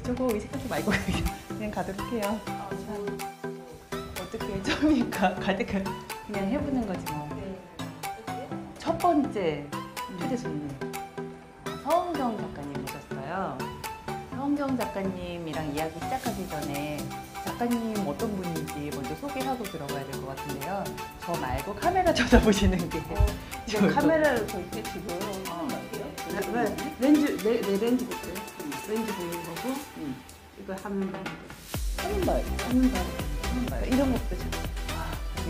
저거 의식하지 말고 그냥 가도록 해요. 어떻게 처음이니까 가득 그냥 해보는 거지 뭐. 첫 번째 초대 손님 서은경 작가님 오셨어요. 서은경 작가님이랑 이야기 시작하기 전에 작가님 어떤 분인지 먼저 소개하고 들어가야 될 것 같은데요. 저 말고 카메라 쳐다보시는 게 지금 카메라를 볼 때 지금 렌즈 내 렌즈 볼게요. 렌즈 보이는 거고 이거 화면 한번 이런 것도 참.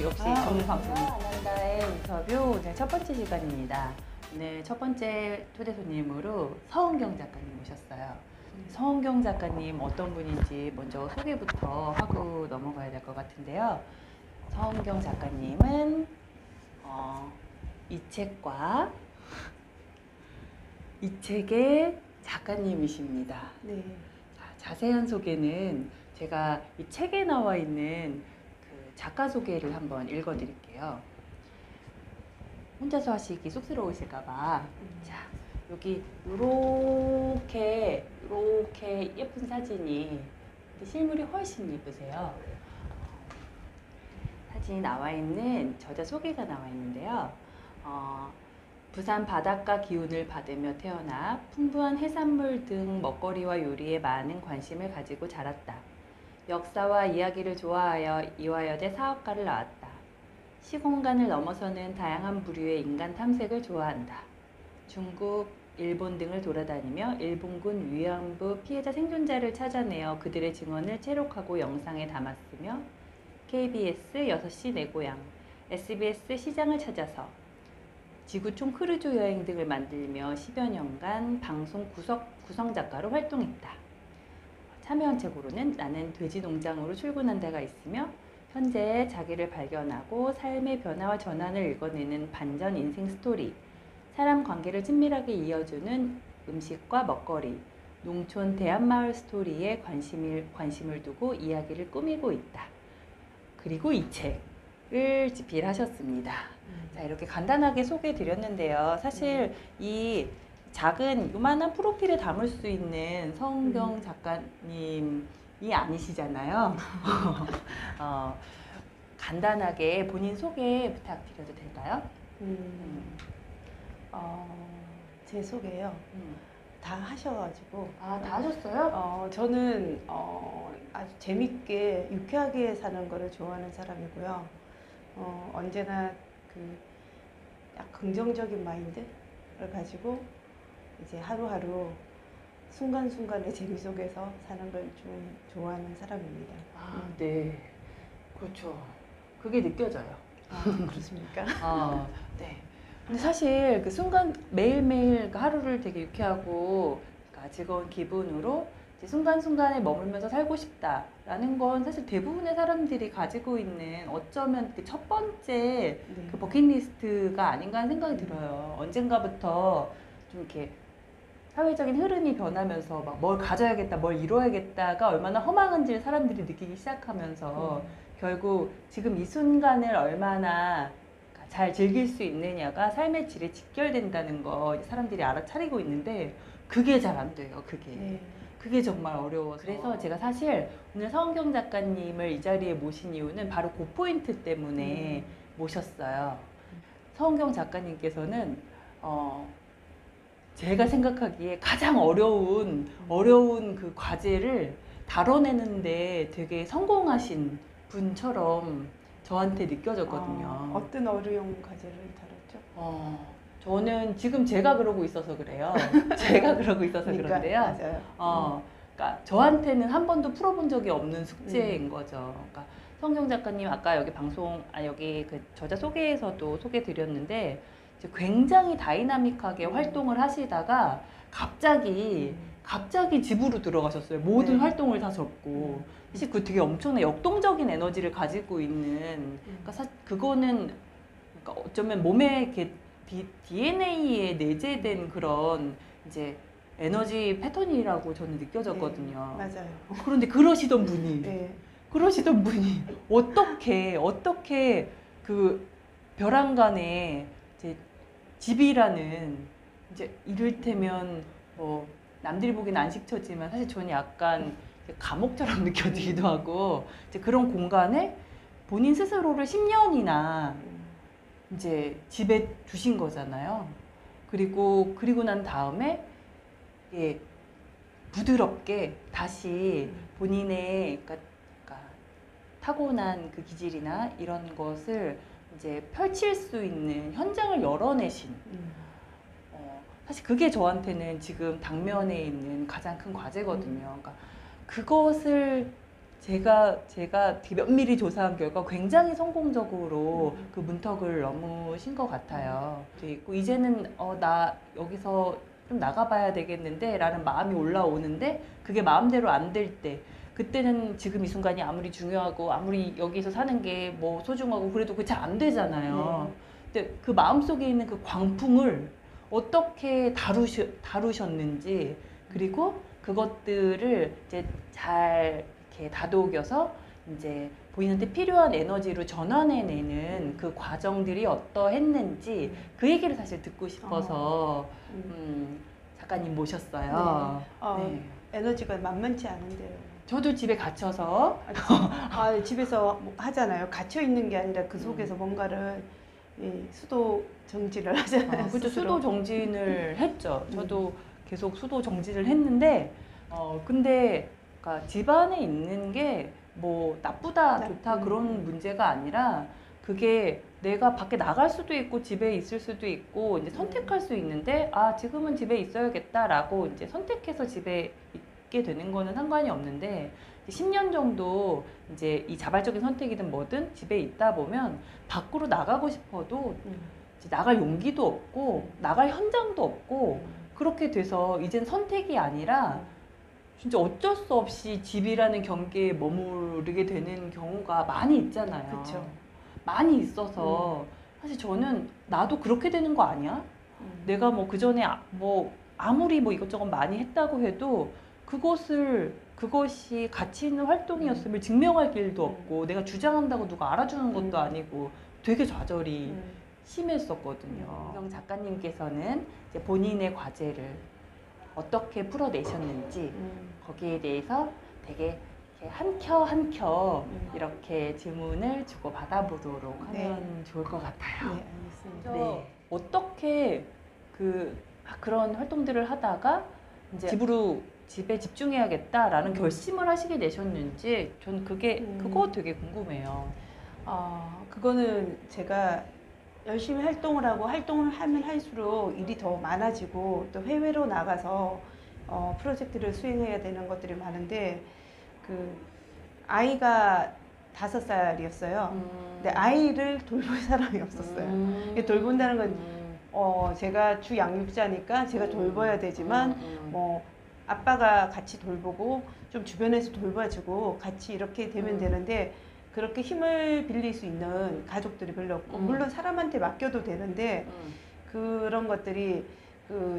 역시 정방송 아난다의 인터뷰 오늘 첫 번째 시간입니다. 오늘 첫 번째 초대 손님으로 서은경 작가님 오셨어요. 서은경 작가님 어떤 분인지 먼저 소개부터 하고 넘어가야 될 것 같은데요. 서은경 작가님은 이 책의 작가님이십니다. 네. 자세한 소개는 제가 이 책에 나와 있는 그 작가 소개를 한번 읽어드릴게요. 혼자서 하시기 쑥스러우실까봐. 자, 여기 이렇게 예쁜 사진이 실물이 훨씬 예쁘세요. 사진이 나와 있는 저자 소개가 나와 있는데요. 부산 바닷가 기운을 받으며 태어나 풍부한 해산물 등 먹거리와 요리에 많은 관심을 가지고 자랐다. 역사와 이야기를 좋아하여 이화여대 사업가를 나왔다. 시공간을 넘어서는 다양한 부류의 인간 탐색을 좋아한다. 중국, 일본 등을 돌아다니며 일본군 위안부 피해자 생존자를 찾아내어 그들의 증언을 체록하고 영상에 담았으며 KBS 6시 내 고향, SBS 시장을 찾아서 지구촌 크루즈 여행 등을 만들며 10여 년간 방송 구성작가로 활동했다. 참여한 책으로는 나는 돼지 농장으로 출근한다가 있으며 현재 자기를 발견하고 삶의 변화와 전환을 읽어내는 반전 인생 스토리, 사람 관계를 친밀하게 이어주는 음식과 먹거리, 농촌 대한마을 스토리에 관심을 두고 이야기를 꾸미고 있다. 그리고 이 책을 집필하셨습니다. 자, 이렇게 간단하게 소개해 드렸는데요. 사실 이 작은 요만한 프로필에 담을 수 있는 서은경 작가님이 아니시잖아요. 간단하게 본인 소개 부탁드려도 될까요? 제 소개요. 다 하셔가지고. 다 하셨어요? 저는 아주 재밌게 유쾌하게 사는 거를 좋아하는 사람이고요. 언제나 그 긍정적인 마인드를 가지고 이제 하루하루 순간순간의 재미 속에서 사는 걸 좀 좋아하는 사람입니다. 네. 그렇죠. 그게 느껴져요. 그렇습니까? 네. 근데 사실 그 순간 매일매일 그 하루를 되게 유쾌하고 그러니까 즐거운 기분으로 이제 순간순간에 머물면서 살고 싶다라는 건 사실 대부분의 사람들이 가지고 있는 어쩌면 그 첫 번째 그 버킷리스트가 아닌가 하는 생각이 들어요. 언젠가부터 좀 이렇게 사회적인 흐름이 변하면서 막 뭘 가져야겠다, 뭘 이뤄야겠다가 얼마나 허망한지를 사람들이 느끼기 시작하면서 결국 지금 이 순간을 얼마나 잘 즐길 수 있느냐가 삶의 질에 직결된다는 거 사람들이 알아차리고 있는데 그게 잘 안 돼요. 그게 정말 어려워서. 그래서 제가 사실 오늘 서은경 작가님을 이 자리에 모신 이유는 바로 그 포인트 때문에 모셨어요. 서은경 작가님께서는 제가 생각하기에 가장 어려운 그 과제를 다뤄내는데 되게 성공하신 분처럼 저한테 느껴졌거든요. 어떤 어려운 과제를 다뤘죠? 저는 지금 제가 그러고 있어서 그래요. 제가 그러고 있어서 그런데요. 맞아요. 그러니까 저한테는 한 번도 풀어본 적이 없는 숙제인 거죠. 그러니까 서은경 작가님 아까 여기 여기 그 저자 소개에서도 소개드렸는데 굉장히 다이나믹하게 활동을 하시다가 갑자기 집으로 들어가셨어요. 모든 활동을 다 접고. 사실 그 되게 엄청난 역동적인 에너지를 가지고 있는. 그러니까 그거는 그러니까 어쩌면 몸에 이렇게 DNA에 내재된 그런 이제 에너지 패턴이라고 저는 느껴졌거든요. 맞아요. 그런데 그러시던 분이 어떻게 그 벼랑간에 이제 집이라는 이제 이를테면 뭐 남들이 보기엔 안식처지만 사실 저는 약간 감옥처럼 느껴지기도 하고 이제 그런 공간에 본인 스스로를 10년이나 이제 집에 두신 거잖아요. 그리고 난 다음에 예, 부드럽게 다시 본인의 그러니까 타고난 그 기질이나 이런 것을 이제 펼칠 수 있는 현장을 열어내신 사실 그게 저한테는 지금 당면에 있는 가장 큰 과제거든요. 그러니까 그것을 제가 되게 면밀히 조사한 결과 굉장히 성공적으로 그 문턱을 넘으신 것 같아요. 그리고 이제는 나 여기서 좀 나가봐야 되겠는데 라는 마음이 올라오는데 그게 마음대로 안 될 때 그때는 지금 이 순간이 아무리 중요하고 아무리 여기서 사는 게 뭐 소중하고 그래도 그게 잘 안 되잖아요. 근데 그 마음속에 있는 그 광풍을 어떻게 다루셨는지 그리고 그것들을 이제 잘 이렇게 다독여서 이제 본인한테 필요한 에너지로 전환해내는 그 과정들이 어떠했는지 그 얘기를 사실 듣고 싶어서 작가님 모셨어요. 네. 에너지가 만만치 않은데요. 저도 집에 갇혀서 집에서 뭐 하잖아요. 갇혀 있는 게 아니라 그 속에서 뭔가를 수도 정지를 하잖아요. 그렇죠. 스스로. 수도 정진을 했죠. 저도 계속 수도 정진을 했는데 근데 그러니까 집안에 있는 게 뭐 나쁘다 좋다 그런 문제가 아니라 그게 내가 밖에 나갈 수도 있고 집에 있을 수도 있고 이제 선택할 수 있는데 지금은 집에 있어야겠다라고 이제 선택해서 집에 있게 되는 거는 상관이 없는데 10년 정도 이제 이 자발적인 선택이든 뭐든 집에 있다 보면 밖으로 나가고 싶어도 이제 나갈 용기도 없고 나갈 현장도 없고 그렇게 돼서 이젠 선택이 아니라 진짜 어쩔 수 없이 집이라는 경계에 머무르게 되는 경우가 많이 있잖아요. 그렇죠. 많이 있어서 사실 저는 나도 그렇게 되는 거 아니야? 내가 뭐 그전에 뭐 아무리 뭐 이것저것 많이 했다고 해도 그것이 가치 있는 활동이었음을 증명할 길도 없고 내가 주장한다고 누가 알아주는 것도 아니고 되게 좌절이 심했었거든요. 이경 작가님께서는 이제 본인의 과제를 어떻게 풀어내셨는지 거기에 대해서 되게 한 켜 이렇게 질문을 주고 받아보도록 하면 좋을 것 같아요. 네, 알겠습니다. 네. 어떻게 그런 활동들을 하다가 이제 집에 집중해야겠다라는 결심을 하시게 되셨는지 전 그거 되게 궁금해요. 그거는 제가 열심히 활동을 하고 활동을 하면 할수록 일이 더 많아지고 또 해외로 나가서 프로젝트를 수행해야 되는 것들이 많은데 아이가 5살이었어요. 근데 아이를 돌볼 사람이 없었어요. 이게 돌본다는 건 제가 주 양육자니까 제가 돌봐야 되지만 뭐 아빠가 같이 돌보고 좀 주변에서 돌봐주고 같이 이렇게 되면 되는데 그렇게 힘을 빌릴 수 있는 가족들이 별로 없고 물론 사람한테 맡겨도 되는데 그런 것들이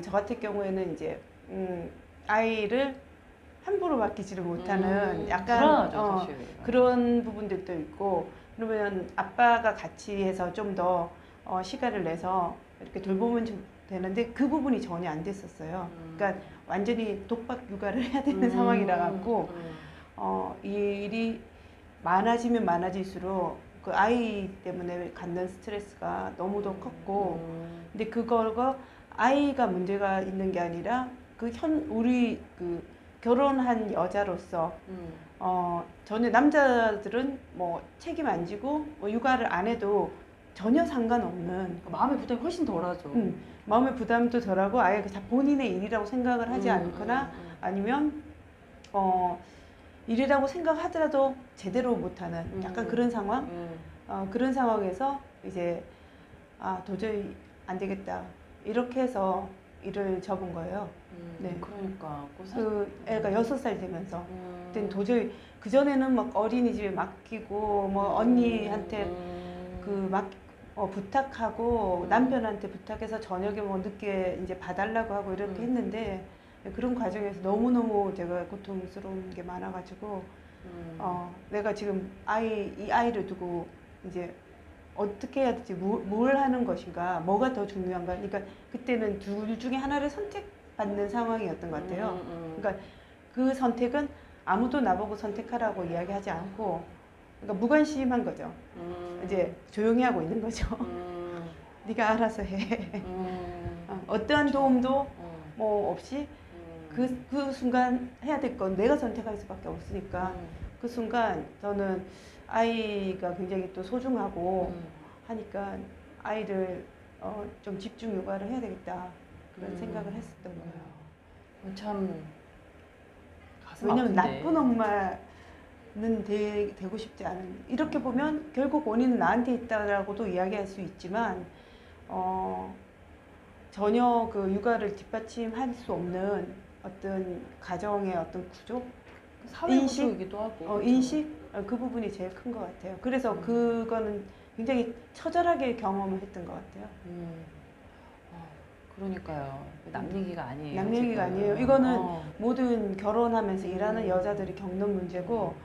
저 같은 경우에는 이제 아이를 함부로 맡기지를 못하는 약간 불안하죠, 사실. 그런 부분들도 있고 그러면 아빠가 같이 해서 좀 더 시간을 내서 이렇게 돌보면 좀 되는데 그 부분이 전혀 안 됐었어요. 그러니까 완전히 독박 육아를 해야 되는 상황이라 갖고 이 일이 많아지면 많아질수록 그 아이 때문에 갖는 스트레스가 너무도 컸고 근데 그거가 아이가 문제가 있는 게 아니라 우리 결혼한 여자로서 저는 남자들은 뭐 책임 안 지고 뭐 육아를 안 해도 전혀 상관없는 마음의 부담이 훨씬 덜하죠. 마음의 부담도 덜하고 아예 다 본인의 일이라고 생각을 하지 않거나 아니면 일이라고 생각하더라도 제대로 못하는 약간 그런 상황 그런 상황에서 이제 도저히 안 되겠다 이렇게 해서 일을 접은 거예요. 네. 그러니까 애가 6살 되면서 그때는 도저히 그전에는 막 어린이집에 맡기고 뭐 언니한테 부탁하고 남편한테 부탁해서 저녁에 뭐 늦게 이제 봐달라고 하고 이렇게 했는데 그런 과정에서 너무너무 제가 고통스러운 게 많아가지고 내가 지금 이 아이를 두고 이제 어떻게 해야 될지 뭘 하는 것인가 뭐가 더 중요한가 그러니까 그때는 둘 중에 하나를 받는 상황이었던 것 같아요. 음. 그러니까 그 선택은 아무도 나보고 선택하라고 이야기하지 않고, 그러니까 무관심한 거죠. 이제 조용히 하고 있는 거죠. 네가 알아서 해. 어떠한 도움도 뭐 없이 그 순간 해야 될 건 내가 선택할 수밖에 없으니까 그 순간 저는 아이가 굉장히 또 소중하고 하니까 아이를 좀 집중 육아를 해야 되겠다 그런 생각을 했었던 거예요. 참 가슴 왜냐면 아픈데. 나쁜 엄마는 되고 싶지 않은. 이렇게 보면 결국 원인은 나한테 있다라고도 이야기할 수 있지만 전혀 그 육아를 뒷받침할 수 없는 어떤 가정의 어떤 구조, 사회 인식? 구조이기도 하고 그렇죠. 인식 그 부분이 제일 큰 것 같아요. 그래서 그거는 굉장히 처절하게 경험을 했던 것 같아요. 그러니까요. 남 얘기가 아니에요. 남 얘기가 지금. 아니에요. 이거는 모든 결혼하면서 일하는 여자들이 겪는 문제고,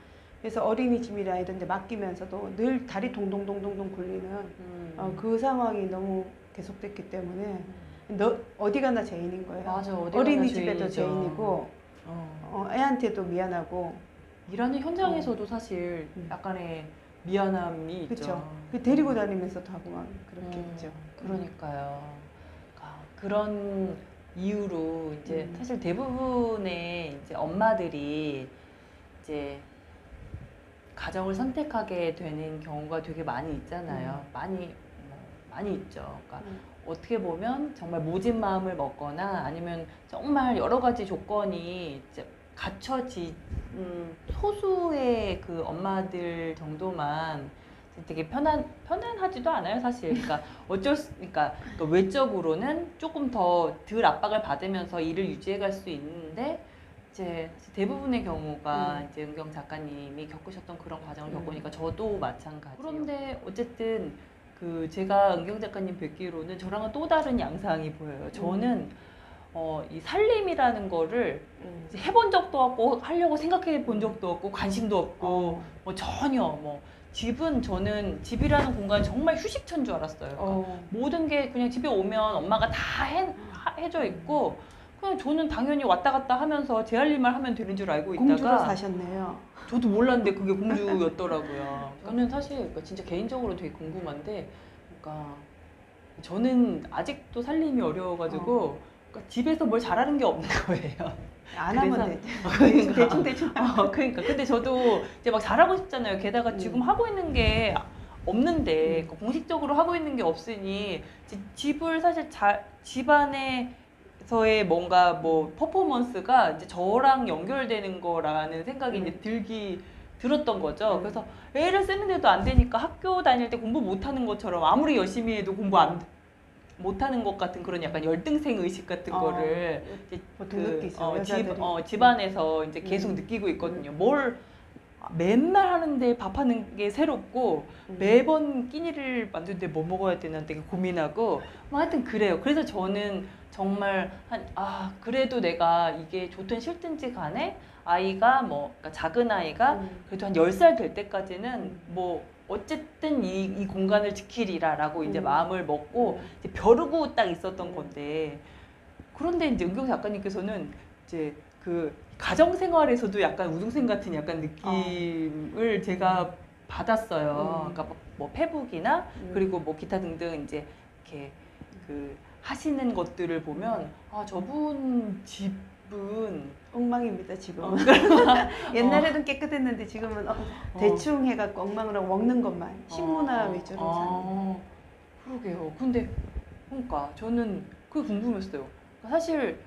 그래서 어린이집이나 이런 데 맡기면서도 늘 다리 동동동동동 굴리는 그 상황이 너무 계속됐기 때문에 너 어디 가나 죄인인 거예요. 맞아. 어린이집에도 죄인이고 애한테도 미안하고. 일하는 현장에서도 사실 약간의 미안함이 있죠. 그렇죠. 그 데리고 다니면서도 하고 막 그렇게 있죠. 그러니까요. 그런 이유로 이제 사실 대부분의 이제 엄마들이 이제 가정을 선택하게 되는 경우가 되게 많이 있잖아요. 많이 있죠. 그러니까 어떻게 보면 정말 모진 마음을 먹거나 아니면 정말 여러 가지 조건이 이제 갖춰진 소수의 그 엄마들 정도만 되게 편안하지도 않아요, 사실. 그러니까 그러니까 외적으로는 조금 더 덜 압박을 받으면서 일을 유지해 갈 수 있는데, 이제 대부분의 경우가 이제 은경 작가님이 겪으셨던 그런 과정을 겪으니까 저도 마찬가지예요. 그런데 어쨌든 제가 은경 작가님 뵙기로는 저랑은 또 다른 양상이 보여요. 저는 이 살림이라는 거를 이제 해본 적도 없고 하려고 생각해 본 적도 없고 관심도 없고 뭐 전혀 저는 집이라는 공간이 정말 휴식처인 줄 알았어요. 그러니까 모든 게 그냥 집에 오면 엄마가 다 해져 있고 그냥 저는 당연히 왔다 갔다 하면서 제 할 일만 하면 되는 줄 알고 있다가 공주로 사셨네요. 저도 몰랐는데 그게 공주였더라고요. 저는 사실 진짜 개인적으로 되게 궁금한데, 그러니까 저는 아직도 살림이 어려워가지고 그러니까 집에서 뭘 잘하는 게 없는 거예요. 안 하면 되죠. 대충. 그러니까 근데 저도 이제 막 잘하고 싶잖아요. 게다가 지금 하고 있는 게 없는데 공식적으로 하고 있는 게 없으니 집을 사실 집안에서의 뭔가 뭐 퍼포먼스가 이제 저랑 연결되는 거라는 생각이 이제 들었던 거죠. 그래서 애를 쓰는데도 안 되니까 학교 다닐 때 공부 못하는 것처럼 아무리 열심히 해도 공부 못하는 것 같은 그런 약간 열등생 의식 같은 거를 이제 보통 느끼죠. 집안에서 이제 계속 느끼고 있거든요. 뭘 맨날 하는데 밥하는 게 새롭고 매번 끼니를 만드는데 뭐 먹어야 되나 되게 고민하고 뭐 하여튼 그래요. 그래서 저는 정말 그래도 내가 이게 좋든 싫든지 간에 아이가 그러니까 작은 아이가 그래도 한 10살 될 때까지는 뭐 어쨌든 이 공간을 지키리라라고 이제 마음을 먹고 이제 벼르고 딱 있었던 건데, 그런데 이제 은경 작가님께서는 이제 그 가정 생활에서도 약간 우등생 같은 약간 느낌을 제가 받았어요. 그러니까 뭐 페북이나 그리고 뭐 기타 등등 이제 이렇게 하시는 것들을 보면 저분 집은 엉망입니다 지금은. 옛날에는 깨끗했는데 지금은 대충 해갖고 엉망으로 먹는 것만 식문화 위주로 사는. 그러게요. 근데 그러니까 저는 그게 궁금했어요. 사실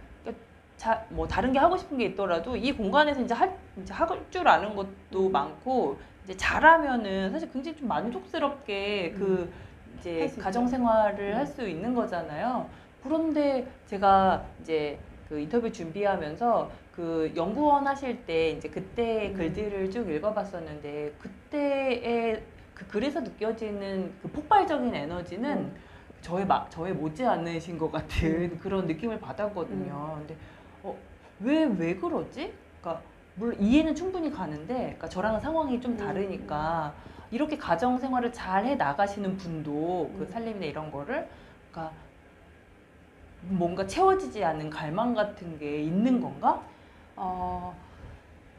뭐 다른 게 하고 싶은 게 있더라도 이 공간에서 이제 할 줄 아는 것도 많고 이제 잘하면은 사실 굉장히 좀 만족스럽게 이제 가정 생활을 할 수 있는 거잖아요. 그런데 제가 이제 인터뷰 준비하면서 연구원 하실 때 이제 그때 글들을 쭉 읽어봤었는데, 그때의 글에서 느껴지는 폭발적인 에너지는 저에 못지않으신 것 같은 그런 느낌을 받았거든요. 근데 왜 그러지? 그러니까 물론 이해는 충분히 가는데, 그러니까 저랑은 상황이 좀 다르니까 이렇게 가정 생활을 잘 해 나가시는 분도 살림이나 이런 거를 그러니까 뭔가 채워지지 않은 갈망 같은 게 있는 건가?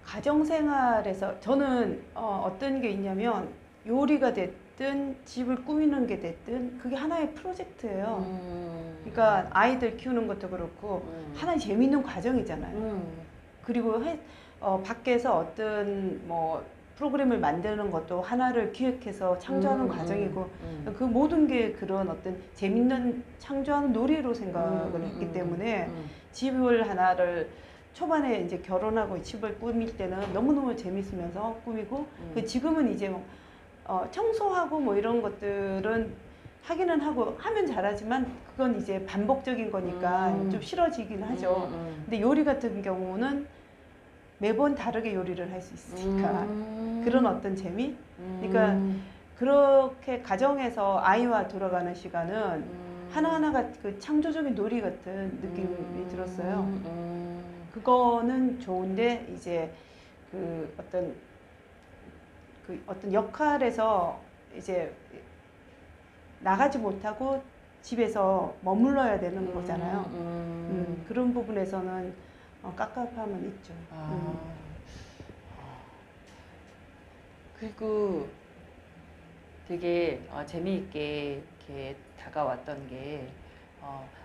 가정생활에서 저는 어떤 게 있냐면 요리가 됐든 집을 꾸미는 게 됐든 그게 하나의 프로젝트예요. 그러니까 아이들 키우는 것도 그렇고 하나의 재미있는 과정이잖아요. 그리고 밖에서 어떤 뭐 프로그램을 만드는 것도 하나를 기획해서 창조하는 과정이고 그 모든 게 그런 어떤 재밌는 창조하는 놀이로 생각을 했기 때문에 집을 하나를 초반에 이제 결혼하고 집을 꾸밀 때는 너무너무 재밌으면서 꾸미고 그 지금은 이제 뭐 청소하고 뭐 이런 것들은 하기는 하고 하면 잘하지만 그건 이제 반복적인 거니까 좀 싫어지긴 하죠. 근데 요리 같은 경우는 매번 다르게 요리를 할 수 있으니까 그런 어떤 재미? 그러니까 그렇게 가정에서 아이와 돌아가는 시간은 하나하나가 그 창조적인 놀이 같은 느낌이 들었어요. 그거는 좋은데 이제 그 어떤 역할에서 이제 나가지 못하고 집에서 머물러야 되는 거잖아요. 그런 부분에서는 깝깝함은 있죠. 그리고 되게 재미있게 이렇게 다가왔던 게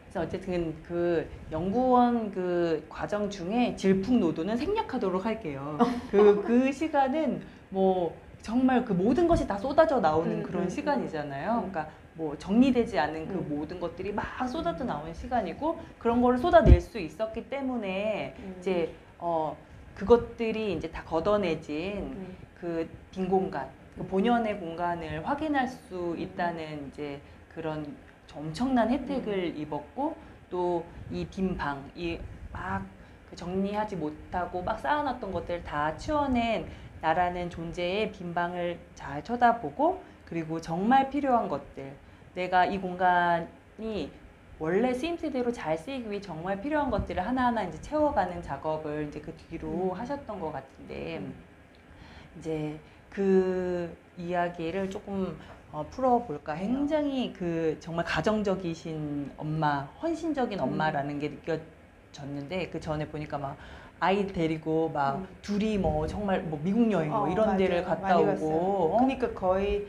그래서 어쨌든 그 연구원 그 과정 중에 질풍노도는 생략하도록 할게요. 그 시간은 뭐 정말 그 모든 것이 다 쏟아져 나오는 그런 시간이잖아요. 그러니까 뭐 정리되지 않은 그 모든 것들이 막 쏟아져 나오는 시간이고 그런 거를 쏟아낼 수 있었기 때문에 이제 그것들이 이제 다 걷어내진 그 빈 공간, 그 본연의 공간을 확인할 수 있다는 이제 그런 엄청난 혜택을 입었고 또 이 빈 방, 이 막 정리하지 못하고 막 쌓아놨던 것들을 다 치워낸 나라는 존재의 빈 방을 잘 쳐다보고 그리고 정말 필요한 것들, 내가 이 공간이 원래 쓰임새대로 잘 쓰이기 위해 정말 필요한 것들을 하나하나 이제 채워가는 작업을 이제 그 뒤로 하셨던 것 같은데 이제 그 이야기를 조금 풀어볼까. 굉장히 그 정말 가정적이신 엄마, 헌신적인 엄마라는 게 느껴졌는데 그 전에 보니까 막 아이 데리고 막 둘이 뭐 정말 뭐 미국 여행 뭐 이런 맞아요. 데를 갔다 많이 오고 갔어요. 그러니까 거의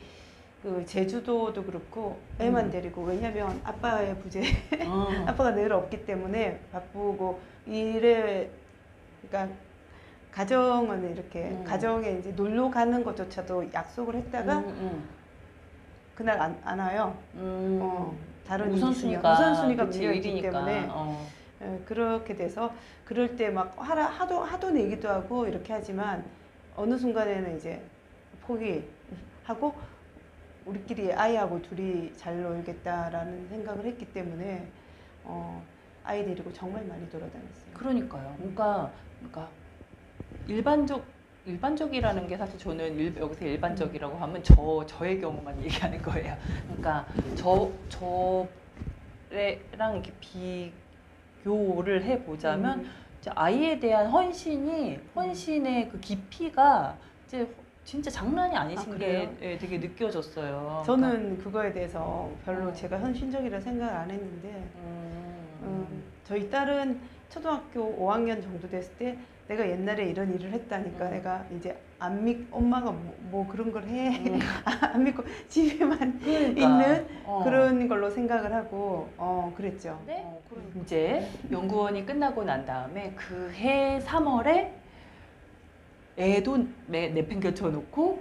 그 제주도도 그렇고 애만 데리고 왜냐면 아빠의 부재 아빠가 늘 없기 때문에 바쁘고 일에 그러니까 가정은 이렇게 가정에 이제 놀러 가는 것조차도 약속을 했다가 그날 안 와요. 다른 일이 있으면 우선순위가 밀려 있기 때문에 그렇게 돼서 그럴 때 막 하도 내기도 하고 이렇게 하지만 어느 순간에는 이제 포기하고 우리끼리 아이하고 둘이 잘 놀겠다라는 생각을 했기 때문에 아이 데리고 정말 많이 돌아다녔어요. 그러니까요. 그러니까 일반적이라는 게 사실 저는 여기서 일반적이라고 하면 저의 경우만 얘기하는 거예요. 그러니까 저랑 이렇게 비교를 해보자면 이제 아이에 대한 헌신의 그 깊이가 이제 진짜 장난이 아니신 게 되게 느껴졌어요. 저는 그거에 대해서 별로 제가 헌신적이라 생각을 안 했는데 저희 딸은 초등학교 5학년 정도 됐을 때 내가 옛날에 이런 일을 했다니까 내가 이제 엄마가 뭐 그런 걸 해. 안 믿고 집에만 있는 그런 걸로 생각을 하고 그랬죠. 네? 이제 연구원이 끝나고 난 다음에 그 해 3월에 애도 내팽겨쳐 놓고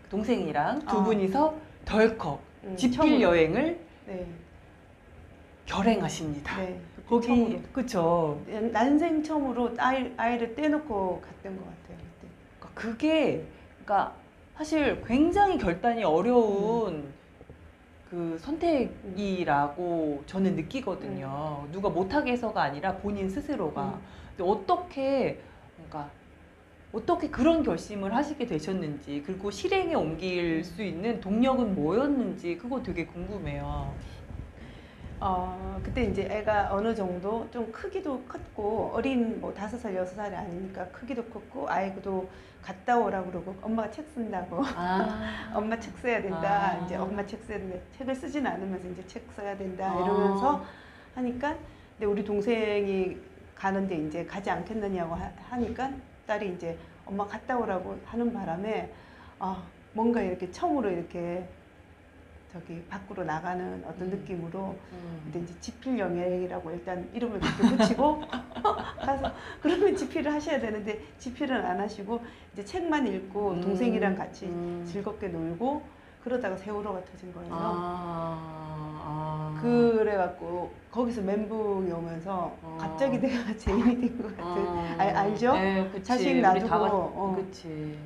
동생이랑 두 분이서 덜컥 집필 여행을 결행하십니다. 네. 거기 그쵸. 난생 처음으로 아이를 떼놓고 갔던 것 같아요. 그때. 그게 그러니까 사실 굉장히 결단이 어려운 그 선택이라고 저는 느끼거든요. 누가 못하게 해서가 아니라 본인 스스로가. 근데 어떻게 그런 결심을 하시게 되셨는지 그리고 실행에 옮길 수 있는 동력은 뭐였는지 그거 되게 궁금해요. 그때 이제 애가 어느 정도 좀 크기도 컸고 어린 뭐 5살, 6살이 아니니까 크기도 컸고 아이도 갔다 오라고 그러고 엄마가 책 쓴다고 엄마 책 써야 된다. 이제 엄마 책 써야 된다. 책을 쓰진 않으면서 이제 책 써야 된다 이러면서 하니까 근데 우리 동생이 가는데 이제 가지 않겠느냐고 하니까 딸이 이제 엄마 갔다 오라고 하는 바람에 뭔가 이렇게 처음으로 이렇게 저기 밖으로 나가는 어떤 느낌으로 근데 이제 지필 여행이라고 일단 이름을 그렇게 붙이고 가서 그러면 지필을 하셔야 되는데 지필은 안 하시고 이제 책만 읽고 동생이랑 같이 즐겁게 놀고 그러다가 세월호가 터진 거예요. 그래갖고 거기서 멘붕이 오면서 갑자기 내가 죄인이 된 것 같은 알죠? 네, 그치. 자식 우리 놔두고 다 그치.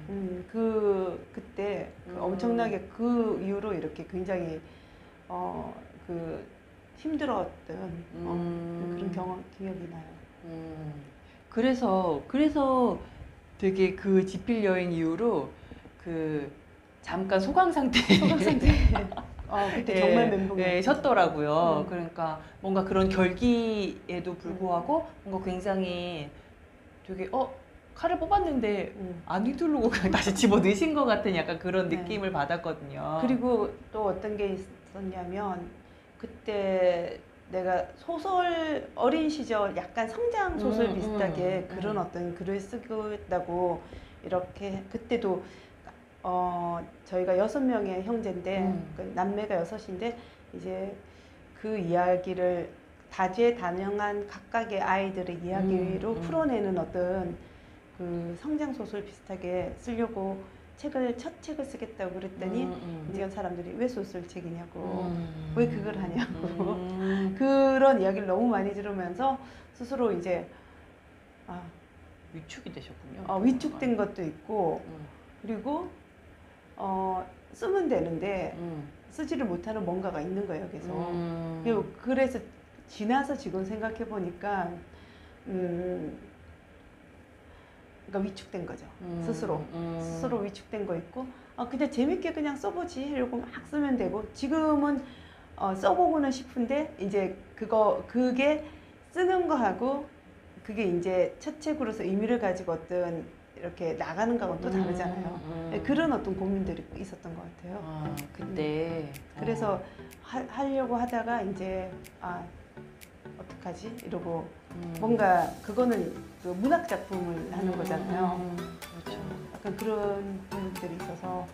그때 엄청나게 그 이후로 이렇게 굉장히 그 힘들었던 그런 기억이 나요. 그래서 되게 그 지필 여행 이후로 그 잠깐 소강 상태 그때 정말 멘붕이 셨더라고요. 그러니까 뭔가 그런 결기에도 불구하고 뭔가 굉장히 되게 칼을 뽑았는데 안 휘두르고 그냥 다시 집어 넣으신 것 같은 약간 그런 네. 느낌을 받았거든요. 그리고 또 어떤 게 있었냐면 그때 내가 소설 어린 시절 약간 성장 소설 비슷하게 그런 어떤 글을 쓰고 있다고 이렇게 그때도 저희가 6명의 형제인데 그 남매가 6인데 이제 그 이야기를 다재다능한 각각의 아이들의 이야기로 풀어내는 어떤 그 성장 소설 비슷하게 쓰려고 첫 책을 쓰겠다고 그랬더니 이제 사람들이 왜 소설책이냐고 왜 그걸 하냐고 그런 이야기를 너무 많이 들으면서 스스로 이제 위축이 되셨군요. 위축된 것도 있고 그리고 쓰면 되는데 쓰지를 못하는 뭔가가 있는 거예요 계속. 그래서 지나서 지금 생각해 보니까 그러니까 위축된 거죠. 스스로 위축된 거 있고 그냥 재밌게 그냥 써보지 이러고 막 쓰면 되고 지금은 써보고는 싶은데 이제 그게 쓰는 거하고 그게 이제 첫 책으로서 의미를 가지고 어떤 이렇게 나가는 거하고는 또 다르잖아요. 그런 어떤 고민들이 있었던 것 같아요. 그때 그래서 하려고 하다가 이제 어떡하지? 이러고 뭔가 그거는 그 문학 작품을 하는 거잖아요. 그렇죠. 약간 그런 부분들이 있어서